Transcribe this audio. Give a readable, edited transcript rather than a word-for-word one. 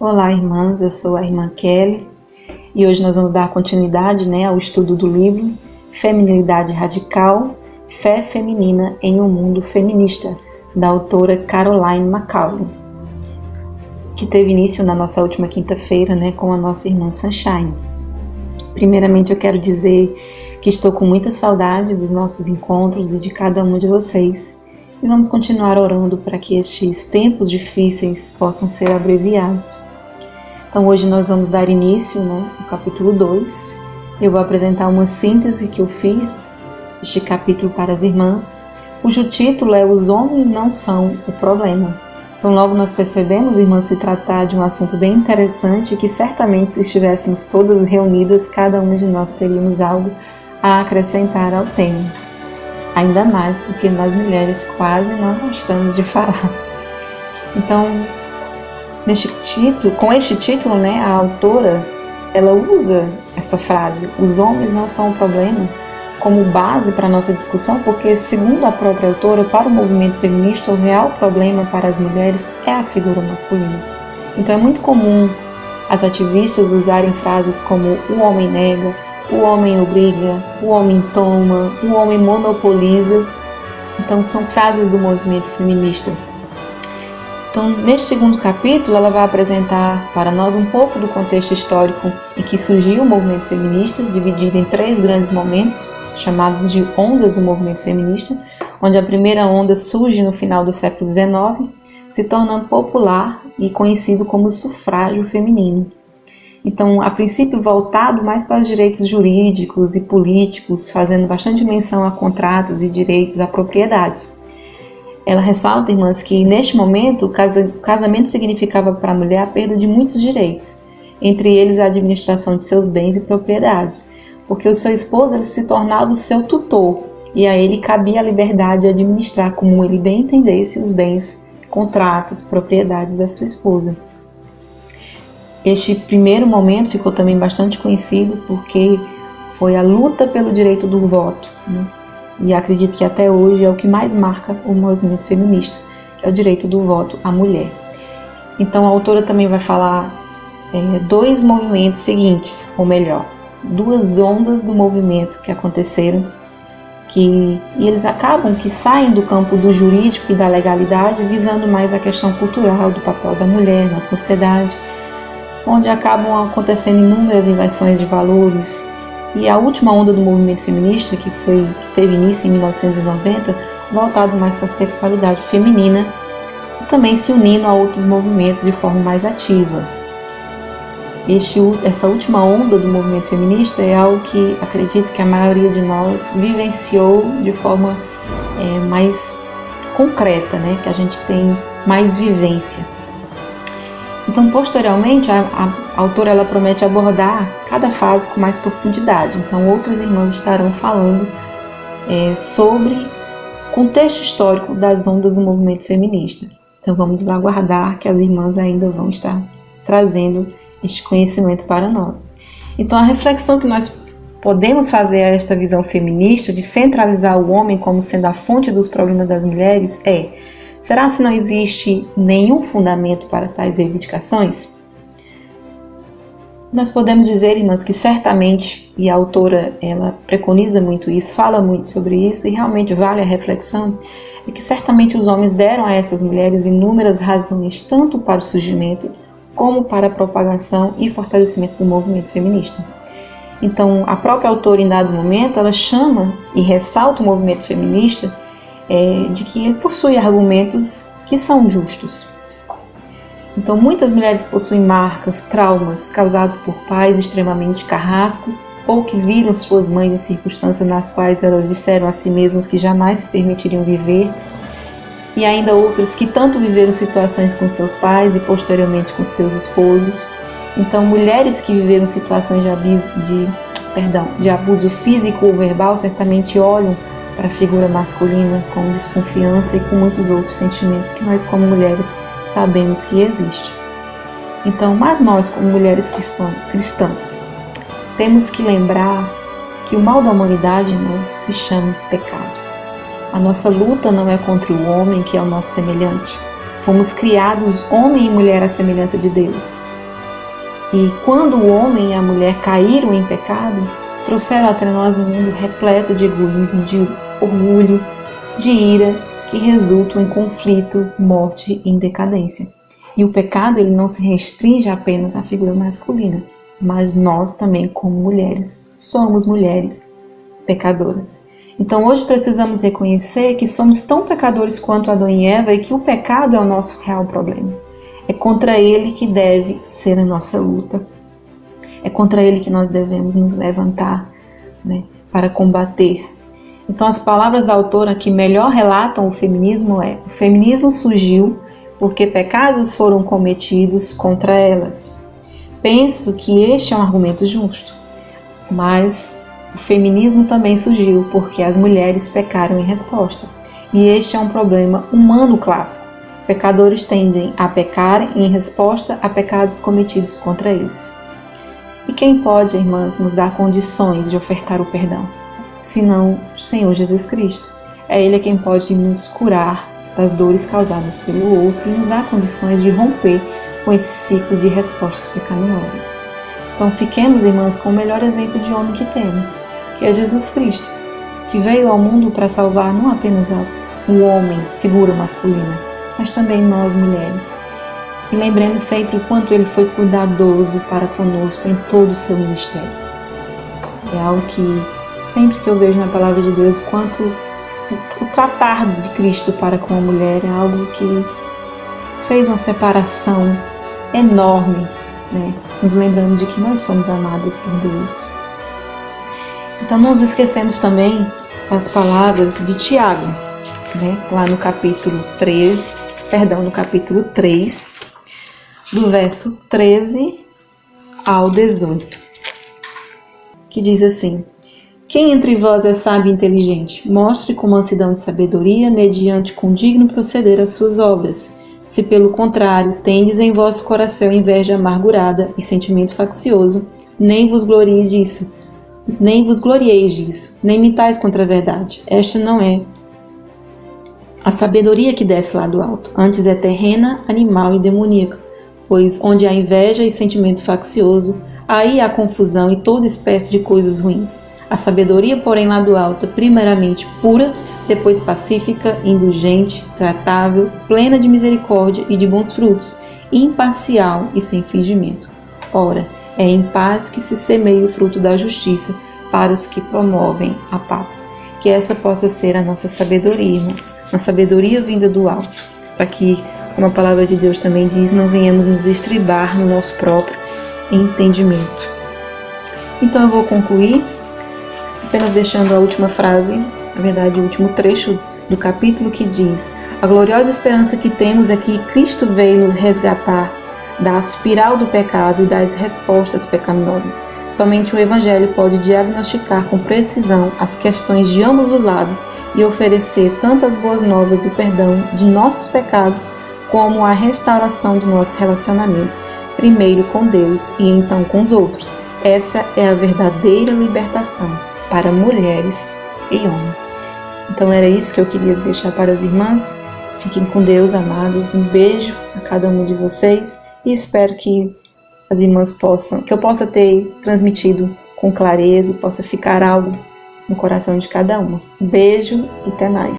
Olá, irmãs, eu sou a irmã Kelly e hoje nós vamos dar continuidade ao estudo do livro Feminilidade Radical, Fé Feminina em um Mundo Feminista, da autora Caroline McCauley, que teve início na nossa última quinta-feira com a nossa irmã Sunshine. Primeiramente, eu quero dizer que estou com muita saudade dos nossos encontros e de cada uma de vocês. E vamos continuar orando para que estes tempos difíceis possam ser abreviados. Então hoje nós vamos dar início no capítulo 2. Eu vou apresentar uma síntese que eu fiz deste capítulo para as irmãs, cujo título é Os Homens Não São o Problema. Então logo nós percebemos, irmãs, se tratar de um assunto bem interessante que certamente se estivéssemos todas reunidas, cada uma de nós teríamos algo a acrescentar ao tema. Ainda mais porque nós mulheres quase não gostamos de falar. Então, com este título, a autora ela usa esta frase, os homens não são o problema, como base para a nossa discussão, porque, segundo a própria autora, para o movimento feminista, o real problema para as mulheres é a figura masculina. Então é muito comum as ativistas usarem frases como o homem nega, o homem obriga, o homem toma, o homem monopoliza. Então são frases do movimento feminista. Então neste segundo capítulo ela vai apresentar para nós um pouco do contexto histórico em que surgiu o movimento feminista, dividido em 3 grandes momentos, chamados de ondas do movimento feminista, onde a primeira onda surge no final do século XIX, se tornando popular e conhecido como sufrágio feminino. Então, a princípio voltado mais para os direitos jurídicos e políticos, fazendo bastante menção a contratos e direitos a propriedades. Ela ressalta, irmãs, que neste momento o casamento significava para a mulher a perda de muitos direitos, entre eles a administração de seus bens e propriedades, porque o seu esposo ele se tornava o seu tutor e a ele cabia a liberdade de administrar como ele bem entendesse os bens, contratos, propriedades da sua esposa. Este primeiro momento ficou também bastante conhecido porque foi a luta pelo direito do voto, E acredito que até hoje é o que mais marca o movimento feminista, que é o direito do voto à mulher. Então a autora também vai falar 2 movimentos seguintes, ou melhor, 2 ondas do movimento que aconteceram, e eles acabam que saem do campo do jurídico e da legalidade, visando mais a questão cultural do papel da mulher na sociedade, onde acabam acontecendo inúmeras inversões de valores. E a última onda do movimento feminista, que teve início em 1990, voltado mais para a sexualidade feminina, e também se unindo a outros movimentos de forma mais ativa. Essa última onda do movimento feminista é algo que acredito que a maioria de nós vivenciou de forma mais concreta, que a gente tem mais vivência. Então, posteriormente, a autora ela promete abordar cada fase com mais profundidade. Então, outras irmãs estarão falando sobre o contexto histórico das ondas do movimento feminista. Então, vamos aguardar que as irmãs ainda vão estar trazendo este conhecimento para nós. Então, a reflexão que nós podemos fazer a esta visão feminista de centralizar o homem como sendo a fonte dos problemas das mulheres é: será se não existe nenhum fundamento para tais reivindicações? Nós podemos dizer, irmãs, que certamente, e a autora ela preconiza muito isso, fala muito sobre isso, e realmente vale a reflexão, é que certamente os homens deram a essas mulheres inúmeras razões, tanto para o surgimento, como para a propagação e fortalecimento do movimento feminista. Então, a própria autora, em dado momento, ela chama e ressalta o movimento feminista de que ele possui argumentos que são justos. Então, muitas mulheres possuem marcas, traumas causados por pais extremamente carrascos ou que viram suas mães em circunstâncias nas quais elas disseram a si mesmas que jamais se permitiriam viver, e ainda outras que tanto viveram situações com seus pais e posteriormente com seus esposos. Então, mulheres que viveram situações de abuso físico ou verbal certamente olham para a figura masculina com desconfiança e com muitos outros sentimentos que nós, como mulheres, sabemos que existe. Então, mas nós, como mulheres cristãs, temos que lembrar que o mal da humanidade se chama pecado. A nossa luta não é contra o homem, que é o nosso semelhante, Fomos criados homem e mulher à semelhança de Deus. E quando o homem e a mulher caíram em pecado, trouxeram até nós um mundo repleto de egoísmo, de orgulho, de ira, que resultam em conflito, morte e decadência. E o pecado ele não se restringe apenas à figura masculina, mas nós também, como mulheres, somos mulheres pecadoras. Então hoje precisamos reconhecer que somos tão pecadores quanto Adão e Eva e que o pecado é o nosso real problema. É contra ele que deve ser a nossa luta. É contra ele que nós devemos nos levantar, né, para combater. Então as palavras da autora que melhor relatam o feminismo é: o feminismo surgiu porque pecados foram cometidos contra elas. Penso que este é um argumento justo, mas o feminismo também surgiu porque as mulheres pecaram em resposta. E este é um problema humano clássico. Pecadores tendem a pecar em resposta a pecados cometidos contra eles. E quem pode, irmãs, nos dar condições de ofertar o perdão? Senão o Senhor Jesus Cristo. É Ele quem pode nos curar das dores causadas pelo outro e nos dar condições de romper com esse ciclo de respostas pecaminosas. Então fiquemos, irmãs, com o melhor exemplo de homem que temos, que é Jesus Cristo, que veio ao mundo para salvar não apenas o homem, figura masculina, mas também nós mulheres. E lembremos sempre o quanto Ele foi cuidadoso para conosco em todo o seu ministério. É algo que sempre que eu vejo na palavra de Deus, o quanto o tratar de Cristo para com a mulher é algo que fez uma separação enorme, né? Nos lembrando de que nós somos amadas por Deus. Então não nos esquecemos também das palavras de Tiago, né? Lá no capítulo 3, do verso 13 ao 18, que diz assim: quem entre vós é sábio e inteligente? Mostre com mansidão de sabedoria, mediante condigno proceder as suas obras. Se pelo contrário tendes em vosso coração inveja amargurada e sentimento faccioso, nem vos glorieis disso, nem mintais contra a verdade. Esta não é a sabedoria que desce lá do alto, antes é terrena, animal e demoníaca, pois onde há inveja e sentimento faccioso, aí há confusão e toda espécie de coisas ruins. A sabedoria, porém, lá do alto, é primeiramente pura, depois pacífica, indulgente, tratável, plena de misericórdia e de bons frutos, imparcial e sem fingimento. Ora, é em paz que se semeia o fruto da justiça para os que promovem a paz. Que essa possa ser a nossa sabedoria, irmãos, uma sabedoria vinda do alto, para que, como a palavra de Deus também diz, não venhamos nos estribar no nosso próprio entendimento. Então eu vou concluir apenas deixando a última frase, na verdade o último trecho do capítulo, que diz: a gloriosa esperança que temos é que Cristo veio nos resgatar da espiral do pecado e das respostas pecaminosas. Somente o Evangelho pode diagnosticar com precisão as questões de ambos os lados e oferecer tanto as boas novas do perdão de nossos pecados, como a restauração de nosso relacionamento, primeiro com Deus e então com os outros. Essa é a verdadeira libertação para mulheres e homens. Então era isso que eu queria deixar para as irmãs. Fiquem com Deus, amadas. Um beijo a cada um de vocês e espero que as irmãs que eu possa ter transmitido com clareza e possa ficar algo no coração de cada uma. Um beijo e até mais.